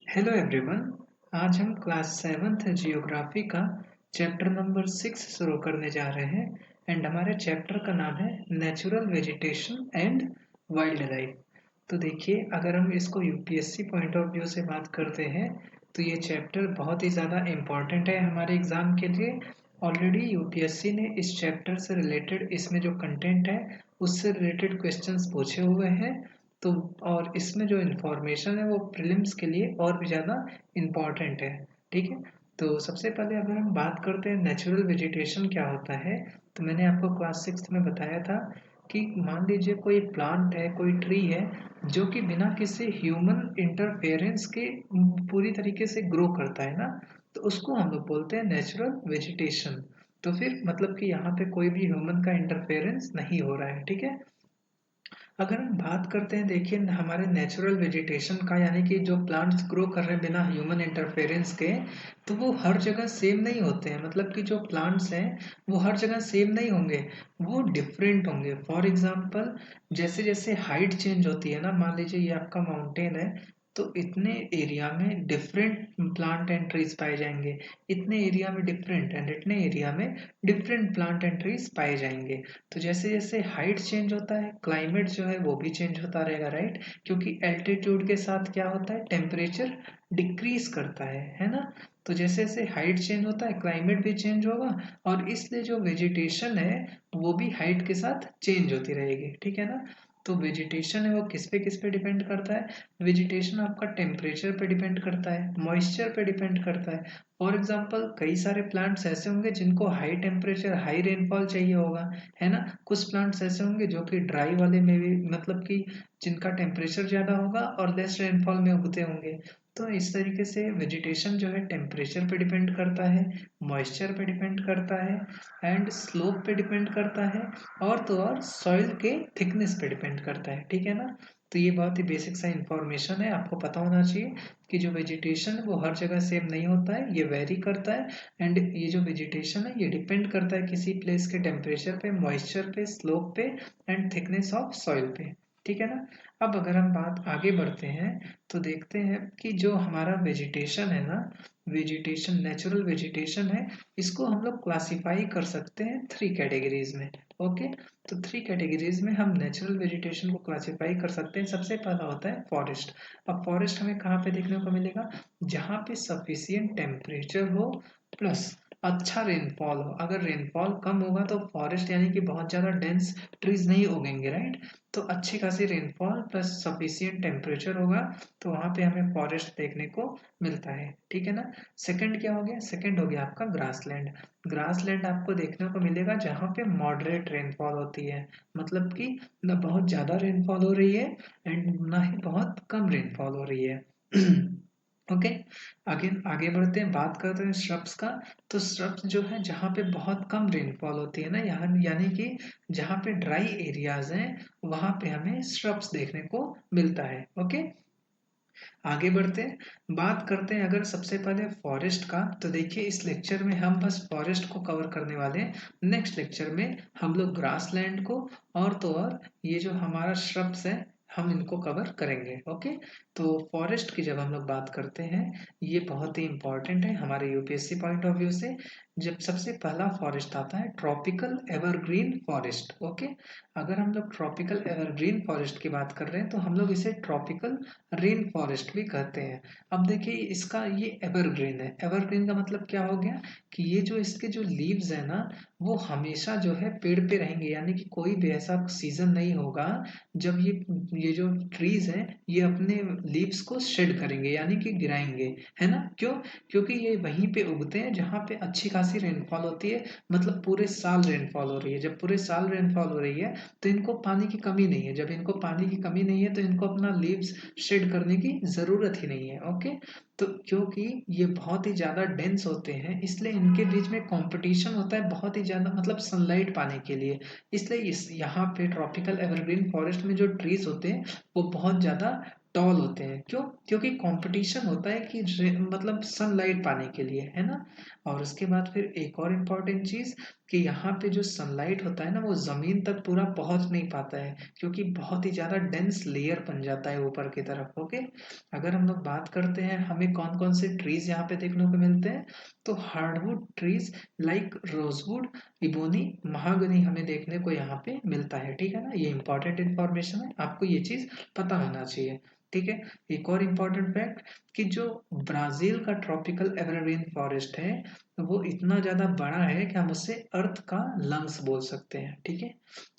Hello everyone. आज हम class seventh geography का चैप्टर नंबर 6 शुरू करने जा रहे हैं एंड हमारे चैप्टर का नाम है natural vegetation and wild life. तो देखिए, अगर हम इसको यूपीएससी पॉइंट ऑफ व्यू से बात करते हैं तो ये चैप्टर बहुत ही ज़्यादा इम्पॉर्टेंट है हमारे एग्ज़ाम के लिए। ऑलरेडी यूपीएससी ने इस चैप्टर से रिलेटेड इसमें जो कंटेंट है उससे रिलेटेड क्वेश्चंस पूछे हुए हैं। तो और इसमें जो इन्फॉर्मेशन है वो प्रीलिम्स के लिए और भी ज़्यादा इम्पॉर्टेंट है। ठीक है, तो सबसे पहले अगर हम बात करते हैं नेचुरल वेजिटेशन क्या होता है, तो मैंने आपको क्लास 6 में बताया था कि मान लीजिए कोई प्लांट है, कोई ट्री है जो कि बिना किसी ह्यूमन इंटरफेरेंस के पूरी तरीके से ग्रो करता है ना, तो उसको हम लोग बोलते हैं नेचुरल वेजिटेशन। तो फिर मतलब कि यहाँ पे कोई भी ह्यूमन का इंटरफेरेंस नहीं हो रहा है। ठीक है, अगर हम बात करते हैं देखिए हमारे नेचुरल वेजिटेशन का, यानी कि जो प्लांट्स ग्रो कर रहे हैं बिना ह्यूमन इंटरफेरेंस के, तो वो हर जगह सेम नहीं होते हैं। मतलब कि जो प्लांट्स हैं वो हर जगह सेम नहीं होंगे, वो डिफरेंट होंगे। फॉर एग्जांपल, जैसे जैसे हाइट चेंज होती है ना, मान लीजिए ये आपका माउंटेन है, तो इतने एरिया में डिफरेंट प्लांट एंड ट्रीज पाए जाएंगे, इतने एरिया में डिफरेंट एंड इतने एरिया में डिफरेंट प्लांट एंड ट्रीज पाए जाएंगे। तो जैसे जैसे हाइट चेंज होता है, क्लाइमेट जो है वो भी चेंज होता रहेगा, राइट? क्योंकि एल्टीट्यूड के साथ क्या होता है, टेम्परेचर डिक्रीज करता है ना। तो जैसे जैसे हाइट चेंज होता है क्लाइमेट भी चेंज होगा, और इसलिए जो वेजिटेशन है वो भी हाइट के साथ चेंज होती रहेगी। ठीक है ना। तो वेजिटेशन है वो किस पे डिपेंड करता है? वेजिटेशन आपका टेम्परेचर पे डिपेंड करता है, मॉइस्चर पे डिपेंड करता है। फॉर एग्जाम्पल, कई सारे प्लांट्स ऐसे होंगे जिनको हाई टेम्परेचर हाई रेनफॉल चाहिए होगा, है ना। कुछ प्लांट्स ऐसे होंगे जो कि ड्राई वाले में भी, मतलब कि जिनका टेम्परेचर ज़्यादा होगा और लेस रेनफॉल में उगते होंगे। तो इस तरीके से वेजिटेशन जो है टेम्परेचर पे डिपेंड करता है, मॉइस्चर पे डिपेंड करता है, एंड स्लोप पे डिपेंड करता है, और तो और सॉइल के थिकनेस पे डिपेंड करता है। ठीक है ना। तो ये बहुत ही बेसिक सा इंफॉर्मेशन है, आपको पता होना चाहिए कि जो वेजिटेशन है वो हर जगह सेम नहीं होता है, ये वेरी करता है। एंड ये जो वेजिटेशन है ये डिपेंड करता है किसी प्लेस के टेम्परेचर पे, मॉइस्चर पे, स्लोप पे, एंड थिकनेस ऑफ सॉइल पे। ठीक है ना। अब अगर हम बात आगे बढ़ते हैं तो देखते हैं कि जो हमारा वेजिटेशन है ना, वेजिटेशन, नेचुरल वेजिटेशन है, इसको हम लोग क्लासिफाई कर सकते हैं 3 कैटेगरीज में। ओके, तो 3 कैटेगरीज में हम नेचुरल वेजिटेशन को क्लासिफाई कर सकते हैं। सबसे पहला होता है फॉरेस्ट। अब फॉरेस्ट हमें कहाँ पे देखने को मिलेगा? जहाँ पे सफिशियंट टेम्परेचर हो प्लस अच्छा रेनफॉल हो। अगर रेनफॉल कम होगा तो फॉरेस्ट यानी कि बहुत ज़्यादा डेंस ट्रीज नहीं उगेंगे, राइट? तो अच्छी खासी रेनफॉल प्लस सफिशियंट टेम्परेचर होगा तो वहाँ पे हमें फॉरेस्ट देखने को मिलता है। ठीक है ना। सेकंड क्या हो गया? सेकंड हो गया आपका ग्रासलैंड। ग्रासलैंड आपको देखने को मिलेगा जहाँ पे मॉडरेट रेनफॉल होती है, मतलब कि न बहुत ज़्यादा रेनफॉल हो रही है एंड ना ही बहुत कम रेनफॉल हो रही है। ओके, आगे आगे बढ़ते हैं, बात करते हैं श्रब्स का। तो श्रब्स जो है जहाँ पे बहुत कम रेनफॉल होती है ना, यहाँ यानी कि जहाँ पे ड्राई एरियाज हैं वहाँ पे हमें श्रब्स देखने को मिलता है। ओके, आगे बढ़ते हैं, बात करते हैं अगर सबसे पहले फॉरेस्ट का। तो देखिए इस लेक्चर में हम बस फॉरेस्ट को कवर करने वाले हैं। नेक्स्ट लेक्चर में हम लोग ग्रासलैंड को और तो और ये जो हमारा श्रब्स है हम इनको कवर करेंगे। ओके, तो फॉरेस्ट की जब हम लोग बात करते हैं, ये बहुत ही इंपॉर्टेंट है हमारे यूपीएससी पॉइंट ऑफ व्यू से। जब सबसे पहला फॉरेस्ट आता है ट्रॉपिकल एवरग्रीन फॉरेस्ट। ओके, अगर हम लोग ट्रॉपिकल एवरग्रीन फॉरेस्ट की बात कर रहे हैं तो हम लोग इसे ट्रॉपिकल रेन फॉरेस्ट भी कहते हैं। अब देखिए इसका ये एवरग्रीन है। एवरग्रीन का मतलब क्या हो गया कि ये जो इसके जो लीव्स है ना, वो हमेशा जो है पेड़ पे रहेंगे, यानी कि कोई भी ऐसा सीजन नहीं होगा जब ये जो ट्रीज हैं ये अपने लीव्स को शेड करेंगे, यानी कि गिराएंगे, है ना। क्यों? क्योंकि ये वहीं पे उगते हैं जहाँ पे अच्छी खासी रेनफॉल होती है, मतलब पूरे साल रेनफॉल हो रही है। जब पूरे साल रेनफॉल हो रही है तो इनको पानी की कमी नहीं है। जब इनको पानी की कमी नहीं है तो इनको अपना लीव्स शेड करने की ज़रूरत ही नहीं है। ओके, तो क्योंकि ये बहुत ही ज़्यादा डेंस होते हैं इसलिए इनके बीच में कंपटीशन होता है बहुत ही ज़्यादा, मतलब सनलाइट पाने के लिए। इसलिए इस यहाँ पे ट्रॉपिकल एवरग्रीन फॉरेस्ट में जो ट्रीज होते हैं वो बहुत ज़्यादा टॉल होते हैं। क्यों? क्योंकि कंपटीशन होता है कि मतलब सनलाइट पाने के लिए, है ना। और उसके बाद फिर एक और इम्पॉर्टेंट चीज़ कि यहाँ पे जो सनलाइट होता है ना वो ज़मीन तक पूरा पहुँच नहीं पाता है, क्योंकि बहुत ही ज़्यादा डेंस लेयर बन जाता है ऊपर की तरफ। ओके, अगर हम लोग बात करते हैं हमें कौन कौन से ट्रीज यहाँ पे देखने को मिलते हैं, तो hardwood trees like rosewood, ebony, mahogany हमें देखने को यहाँ पे मिलता है। ठीक है ना, ये इंपॉर्टेंट इंफॉर्मेशन है, आपको ये चीज पता होना चाहिए। ठीक है, एक और इम्पॉर्टेंट फैक्ट कि जो ब्राजील का ट्रॉपिकल एवरग्रीन फॉरेस्ट है वो इतना ज्यादा बड़ा है कि हम उसे अर्थ का लंग्स बोल सकते हैं। ठीक है,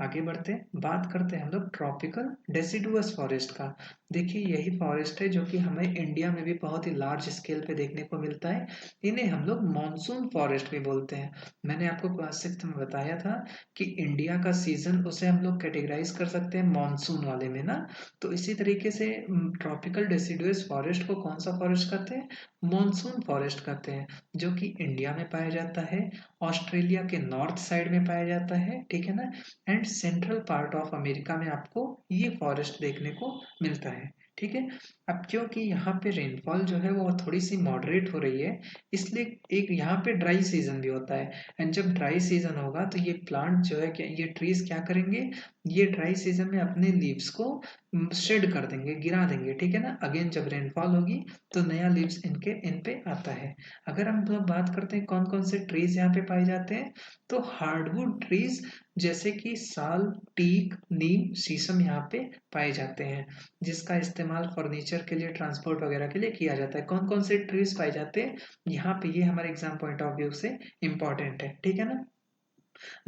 आगे बढ़ते हैं, बात करते हैं हम लोग ट्रॉपिकल डेसिडुअस फॉरेस्ट का। देखिए यही फॉरेस्ट है जो कि हमें इंडिया में भी बहुत ही लार्ज स्केल पे देखने को मिलता है। इन्हें हम लोग मानसून फॉरेस्ट भी बोलते हैं। मैंने आपको क्लास 6 में बताया था कि इंडिया का सीजन उसे हम लोग कैटेगराइज कर सकते हैं मानसून वाले में ना। तो इसी तरीके से ट्रॉपिकल डेसिडुअस फॉरेस्ट को कौन सा फॉरेस्ट कहते हैं, मानसून फॉरेस्ट कहते हैं, जो कि इंडिया में पाया जाता है, ऑस्ट्रेलिया के नॉर्थ साइड में पाया जाता है। ठीक है ना, and central part of America में आपको ये फॉरेस्ट देखने को मिलता है। ठीक है, अब क्योंकि यहाँ पे रेनफॉल जो है वो थोड़ी सी मॉडरेट हो रही है, इसलिए एक यहाँ पे ड्राई सीजन भी होता है। एंड जब ड्राई सीजन होगा तो ये प्लांट जो है क्या, ये ट्रीज क्या करेंगे, ये ड्राई सीजन में अपने लीव्स को शेड कर देंगे, गिरा देंगे। ठीक है ना, अगेन जब रेनफॉल होगी तो नया लीव्स इन पे आता है। अगर हम लोग बात करते हैं कौन कौन से ट्रीज यहाँ पे पाए जाते हैं, तो हार्डवुड ट्रीज जैसे कि साल, टीक, नीम, शीशम यहाँ पे पाए जाते हैं, जिसका इस्तेमाल फर्नीचर के लिए, ट्रांसपोर्ट वगैरह के लिए किया जाता है। कौन कौन से ट्रीज पाए जाते हैं यहाँ पे, ये हमारे एग्जाम पॉइंट ऑफ व्यू से इम्पोर्टेंट है। ठीक है ना,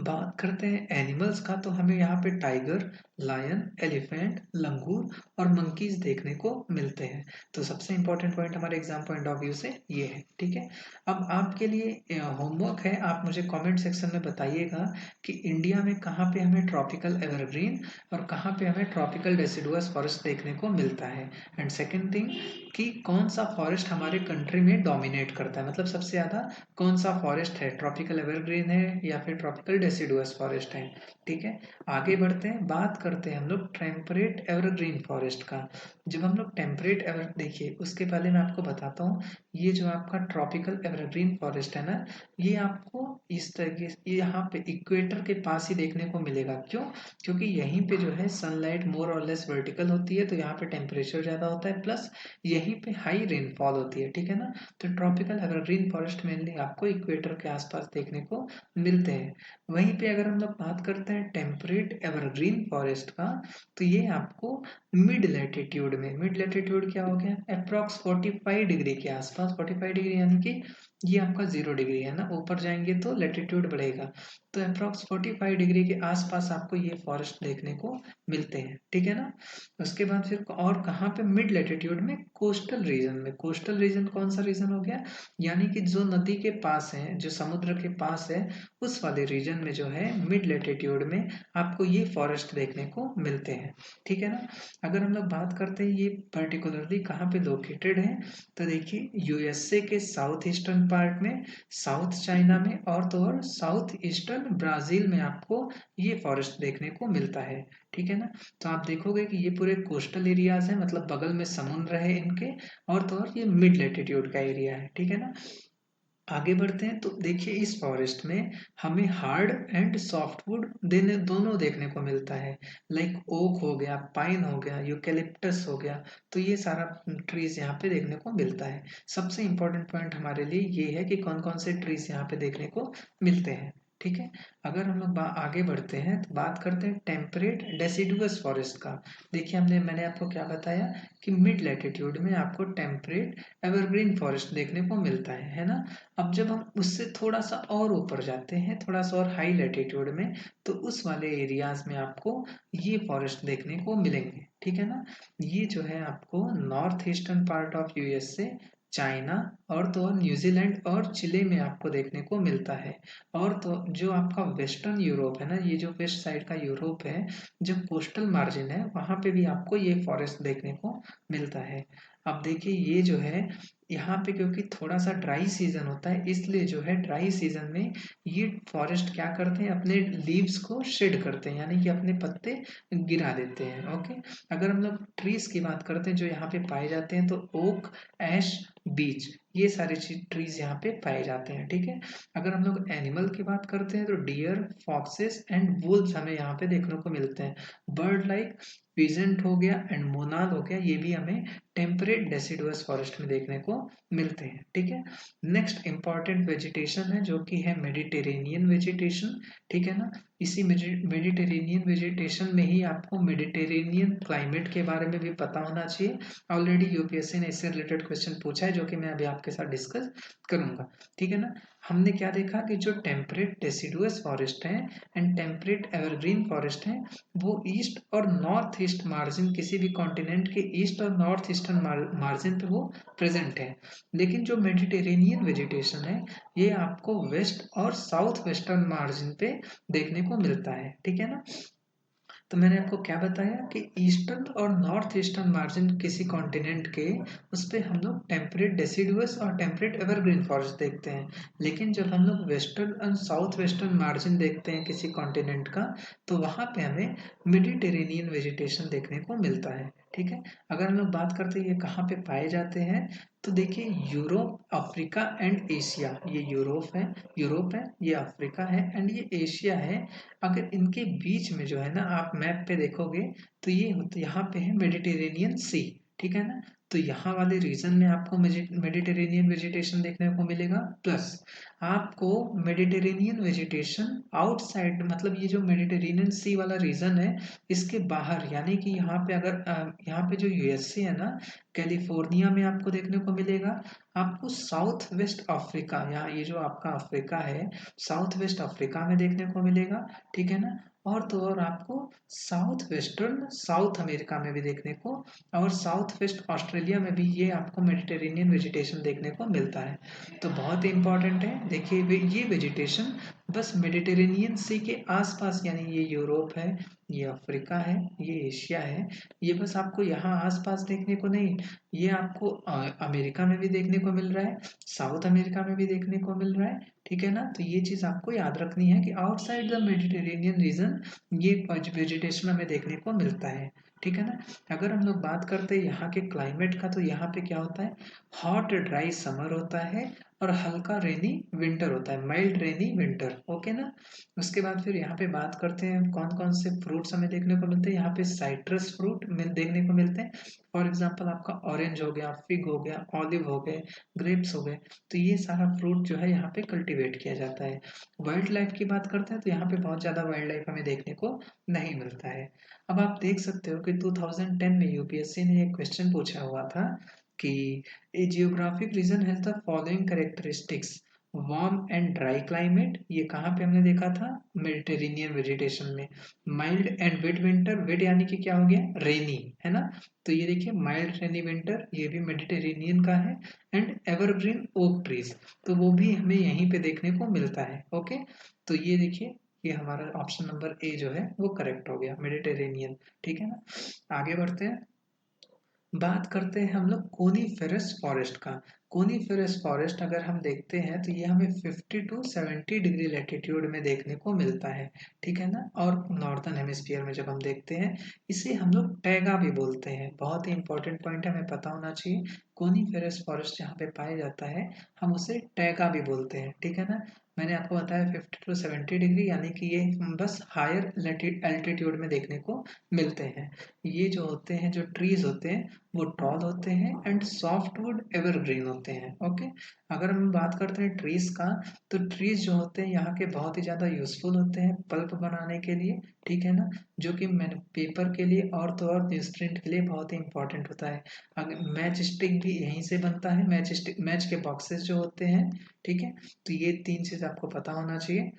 बात करते हैं एनिमल्स का, तो हमें यहाँ पे टाइगर, लायन, एलिफेंट, लंगूर और मंकीज देखने को मिलते हैं। तो सबसे इंपॉर्टेंट पॉइंट हमारे एग्जाम पॉइंट ऑफ व्यू से ये है। ठीक है, अब आपके लिए होमवर्क है, आप मुझे कमेंट सेक्शन में बताइएगा कि इंडिया में कहाँ पे हमें ट्रॉपिकल एवरग्रीन और कहाँ पे हमें ट्रॉपिकल डेसिडुअस फॉरेस्ट देखने को मिलता है। एंड सेकेंड थिंग कि कौन सा फॉरेस्ट हमारे कंट्री में डोमिनेट करता है, मतलब सबसे ज़्यादा कौन सा फॉरेस्ट है, ट्रॉपिकल एवरग्रीन है या फिर ट्रॉपिकल डेसिडुअस फॉरेस्ट है। ठीक है, आगे बढ़ते हैं, बात करते हैं हम लोग टेम्परेट एवरग्रीन फॉरेस्ट का। जब हम लोग टेम्परेट एवर, देखिए उसके पहले मैं आपको बताता हूँ, ये जो आपका ट्रॉपिकल एवरग्रीन फॉरेस्ट है ना, ये आपको इस तरीके से यहाँ पे इक्वेटर के पास ही देखने को मिलेगा। क्यों, क्योंकि यहीं पे जो है सनलाइट मोर और लेस वर्टिकल होती है, तो यहाँ पे टेम्परेचर ज़्यादा होता है, प्लस यहीं पे हाई रेनफॉल होती है। ठीक है ना, तो ट्रॉपिकल एवरग्रीन फॉरेस्ट मेनली आपको इक्वेटर के आसपास देखने को मिलते हैं। वहीं पे अगर हम लोग बात करते हैं टेम्परेट एवरग्रीन फॉरेस्ट का, तो ये आपको मिड लैटिट्यूड में, मिड लैटिट्यूड क्या हो गया, अप्रॉक्स 45 डिग्री के आसपास, 45 डिग्री यानी कि ये आपका 0 डिग्री है ना, ऊपर जाएंगे तो लैटिट्यूड बढ़ेगा, तो अप्रॉक्स 45 डिग्री के आसपास आपको ये फॉरेस्ट देखने को मिलते हैं। ठीक है ना, उसके बाद फिर और कहाँ पे, मिड लैटिट्यूड में कोस्टल रीजन में। कोस्टल रीजन कौन सा रीजन हो गया, यानी कि जो नदी के पास है, जो समुद्र के पास है, उस वाले रीजन में जो है मिड लैटिट्यूड में आपको ये फॉरेस्ट देखने को मिलते हैं। ठीक है ना, अगर हम लोग बात करते हैं ये पर्टिकुलरली कहाँ पे लोकेटेड है, तो देखिए यूएसए के साउथ ईस्टर्न पार्ट में, साउथ चाइना में, और तो और साउथ ईस्टर्न ब्राजील में आपको ये फॉरेस्ट देखने को मिलता है। ठीक है ना, तो आप देखोगे कि ये पूरे कोस्टल एरियाज हैं, मतलब बगल में समुद्र है इनके, और तो और ये मिड लेटीट्यूड का एरिया है। ठीक है ना, आगे बढ़ते हैं, तो देखिए इस फॉरेस्ट में हमें हार्ड एंड सॉफ्टवुड देने दोनों देखने को मिलता है, लाइक ओक हो गया, पाइन हो गया, यूकेलिप्टस हो गया, तो ये सारा ट्रीज यहाँ पे देखने को मिलता है। सबसे इम्पोर्टेंट पॉइंट हमारे लिए ये है कि कौन कौन से ट्रीज यहाँ पे देखने को मिलते हैं। ठीक है, अगर हम लोग आगे बढ़ते हैं तो बात करते हैं टेम्परेट डेसिडुअस फॉरेस्ट का। देखिए मैंने आपको क्या बताया कि मिड लैटिट्यूड में आपको टेम्परेट एवरग्रीन फॉरेस्ट देखने को मिलता है ना। अब जब हम उससे थोड़ा सा और ऊपर जाते हैं, थोड़ा सा और हाई लैटिट्यूड में, तो उस वाले एरियाज में आपको ये फॉरेस्ट देखने को मिलेंगे। ठीक है ना, ये जो है आपको north eastern part of USA, China, और तो और न्यूजीलैंड और चिले में आपको देखने को मिलता है। और तो जो आपका वेस्टर्न यूरोप है ना, ये जो वेस्ट साइड का यूरोप है, जो कोस्टल मार्जिन है, वहां पे भी आपको ये फॉरेस्ट देखने को मिलता है। अब देखिए ये जो है यहाँ पे क्योंकि थोड़ा सा ड्राई सीजन होता है, इसलिए जो है ड्राई सीजन में ये फॉरेस्ट क्या करते हैं, अपने लीव्स को शेड करते हैं, यानी कि अपने पत्ते गिरा देते हैं। ओके, अगर हम लोग ट्रीज की बात करते हैं जो यहाँ पे पाए जाते हैं, तो ओक, ऐश, बीच, ये सारे ट्रीज यहाँ पे पाए जाते हैं। ठीक है, अगर हम लोग एनिमल की बात करते हैं तो डियर, फॉक्सेस एंड वुल्व्स हमें यहाँ पे देखने को मिलते हैं। बर्ड लाइक पीजेंट हो गया एंड मोनाल हो गया, ये भी हमें टेम्परेट डेसिडुअस फॉरेस्ट में देखने को मिलते हैं। ठीक है, नेक्स्ट इंपॉर्टेंट वेजिटेशन है जो कि है मेडिटेरेनियन वेजिटेशन। ठीक है ना, इसी मेडिटेरेनियन वेजिटेशन में ही आपको मेडिटेरेनियन क्लाइमेट के बारे में भी पता होना चाहिए। ऑलरेडी यूपीएससी ने इससे रिलेटेड क्वेश्चन पूछा है जो कि मैं अभी आपके साथ डिस्कस करूंगा। ठीक है ना, हमने क्या देखा कि जो टेम्परेट डेसिडुअस फॉरेस्ट है एंड टेम्परेट एवरग्रीन फॉरेस्ट है वो ईस्ट और नॉर्थ ईस्ट मार्जिन, किसी भी कॉन्टिनेंट के ईस्ट और नॉर्थ ईस्टर्न मार्जिन पे वो प्रेजेंट है। लेकिन जो मेडिटेरेनियन वेजिटेशन है ये आपको वेस्ट और साउथ वेस्टर्न मार्जिन पे देखने को मिलता है। ठीक है ना, तो मैंने आपको क्या बताया कि ईस्टर्न और नॉर्थ ईस्टर्न मार्जिन किसी कॉन्टिनेंट के, उस पर हम लोग टेम्परेट डेसिडुअस और टेम्परेट एवरग्रीन फॉरेस्ट देखते हैं। लेकिन जब हम लोग वेस्टर्न और साउथ वेस्टर्न मार्जिन देखते हैं किसी कॉन्टिनेंट का, तो वहाँ पे हमें मेडिटेरेनियन वेजिटेशन देखने को मिलता है। ठीक है, अगर हम लोग बात करते हैं ये कहाँ पे पाए जाते हैं, तो देखिए यूरोप, अफ्रीका एंड एशिया, ये यूरोप है, ये अफ्रीका है एंड ये एशिया है। अगर इनके बीच में जो है ना आप मैप पे देखोगे तो ये यहाँ पे है मेडिटेरेनियन सी। ठीक है ना, तो यहाँ वाले रीजन में आपको मेडिटेरेनियन वेजिटेशन देखने को मिलेगा, प्लस आपको मेडिटेरेनियन वेजिटेशन आउटसाइड, मतलब ये जो मेडिटेरेनियन सी वाला रीजन है इसके बाहर, यानी कि यहाँ पे अगर यहाँ पे जो यूएसए है ना, कैलिफोर्निया में आपको देखने को मिलेगा। आपको साउथ वेस्ट अफ्रीका, यहाँ ये जो आपका अफ्रीका है, साउथ वेस्ट अफ्रीका में देखने को मिलेगा। ठीक है ना, और तो और आपको साउथ वेस्टर्न साउथ अमेरिका में भी देखने को, और साउथ वेस्ट ऑस्ट्रेलिया में भी ये आपको मेडिटेरेनियन वेजिटेशन देखने को मिलता है। तो बहुत ही इंपॉर्टेंट है, देखिए ये वेजिटेशन बस मेडिटेरेनियन सी के आसपास, यानी ये यूरोप है, ये अफ्रीका है, ये एशिया है, ये बस आपको यहाँ आसपास देखने को नहीं, ये आपको अमेरिका में भी देखने को मिल रहा है, साउथ अमेरिका में भी देखने को मिल रहा है। ठीक है ना, तो ये चीज आपको याद रखनी है कि आउटसाइड द मेडिटेरेनियन रीजन ये वेजिटेशन हमें देखने को मिलता है। ठीक है ना, अगर हम लोग बात करते हैं यहाँ के क्लाइमेट का, तो यहाँ पे क्या होता है, हॉट ड्राई समर होता है और हल्का रेनी विंटर होता है, माइल्ड रेनी विंटर। ओके ना, उसके बाद फिर यहाँ पे बात करते हैं कौन कौन से फ्रूट्स हमें देखने को मिलते हैं। यहाँ पे साइट्रस फ्रूट देखने को मिलते हैं। फॉर एग्जाम्पल आपका ऑरेंज हो गया, फिग हो गया, ऑलिव हो गए, ग्रेप्स हो गए, तो ये सारा फ्रूट जो है यहाँ पे कल्टीवेट किया जाता है। वाइल्ड लाइफ की बात करते हैं तो यहाँ पे बहुत ज़्यादा वाइल्ड लाइफ हमें देखने को नहीं मिलता है। अब आप देख सकते हो कि 2010 में यूपीएससी ने एक क्वेश्चन पूछा हुआ था कि a geographic region has the following characteristics, warm and dry climate, ये कहाँ पे हमने देखा था, मेडिटेरेनियन वेजिटेशन में। Mild and wet winter, wet यानी कि क्या हो गया, रेनी, है ना, तो ये देखिए माइल्ड रेनी विंटर, ये भी मेडिटेरेनियन का है। एंड एवरग्रीन ओक ट्रीज, तो वो भी हमें यहीं पे देखने को मिलता है। ओके, तो ये देखिए ये हमारा ऑप्शन नंबर ए जो है वो करेक्ट हो गया, मेडिटेरेनियन। ठीक है ना, आगे बढ़ते हैं, बात करते हैं हम लोग कोनीफेरस फॉरेस्ट का। कोनीफेरस फॉरेस्ट अगर हम देखते हैं तो ये हमें 50 टू 70 डिग्री लैटिट्यूड में देखने को मिलता है। ठीक है ना, और नॉर्दर्न हेमिस्फीयर में जब हम देखते हैं इसे हम लोग टैगा भी बोलते हैं। बहुत ही इंपॉर्टेंट पॉइंट हमें पता होना चाहिए, कोनीफेरस फॉरेस्ट जहाँ पे पाया जाता है हम उसे टैगा भी बोलते हैं। ठीक है ना, मैंने आपको बताया 50 टू 70 डिग्री, यानी कि ये बस हायर एल्टीट्यूड में देखने को मिलते हैं। ये जो होते हैं, जो ट्रीज होते हैं वो टॉल होते हैं एंड सॉफ्टवुड एवरग्रीन होते हैं। ओके, अगर हम बात करते हैं ट्रीज का, तो ट्रीज जो होते हैं यहाँ के बहुत ही ज़्यादा यूजफुल होते हैं पल्प बनाने के लिए। ठीक है ना, जो कि मैंने पेपर के लिए और तो और न्यूज़प्रिंट के लिए बहुत ही इंपॉर्टेंट होता है। अगर मैच स्टिक भी यहीं से बनता है, मैच स्टिक, मैच के बॉक्सेस जो होते हैं। ठीक है, तो ये तीन चीज़ आपको पता होना चाहिए।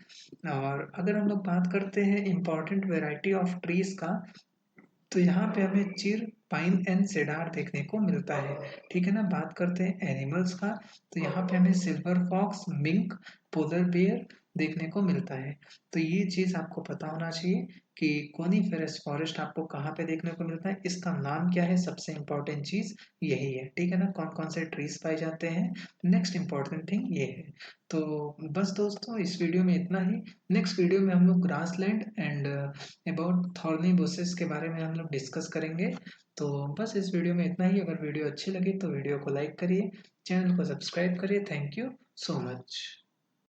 और अगर हम लोग बात करते हैं इंपॉर्टेंट वेराइटी ऑफ ट्रीज का, तो यहाँ पे हमें चिर, पाइन एंड सेडार देखने को मिलता है। ठीक है ना, बात करते हैं एनिमल्स का, तो यहाँ पे हमें silver fox, mink, polar bear देखने को मिलता है। तो ये चीज आपको पता होना चाहिए कि कोनीफेरस फॉरेस्ट आपको कहाँ पे देखने को मिलता है, इसका नाम क्या है, सबसे इंपॉर्टेंट चीज यही है। ठीक है ना, कौन कौन से ट्रीज पाए जाते हैं, नेक्स्ट इंपॉर्टेंट थिंग ये है। तो बस दोस्तों इस वीडियो में इतना ही। नेक्स्ट वीडियो में हम लोग grassland and about thorny bushes के बारे में हम लोग डिस्कस करेंगे। तो बस इस वीडियो में इतना ही। अगर वीडियो अच्छी लगी तो वीडियो को लाइक करिए, चैनल को सब्सक्राइब करिए। Thank you so much.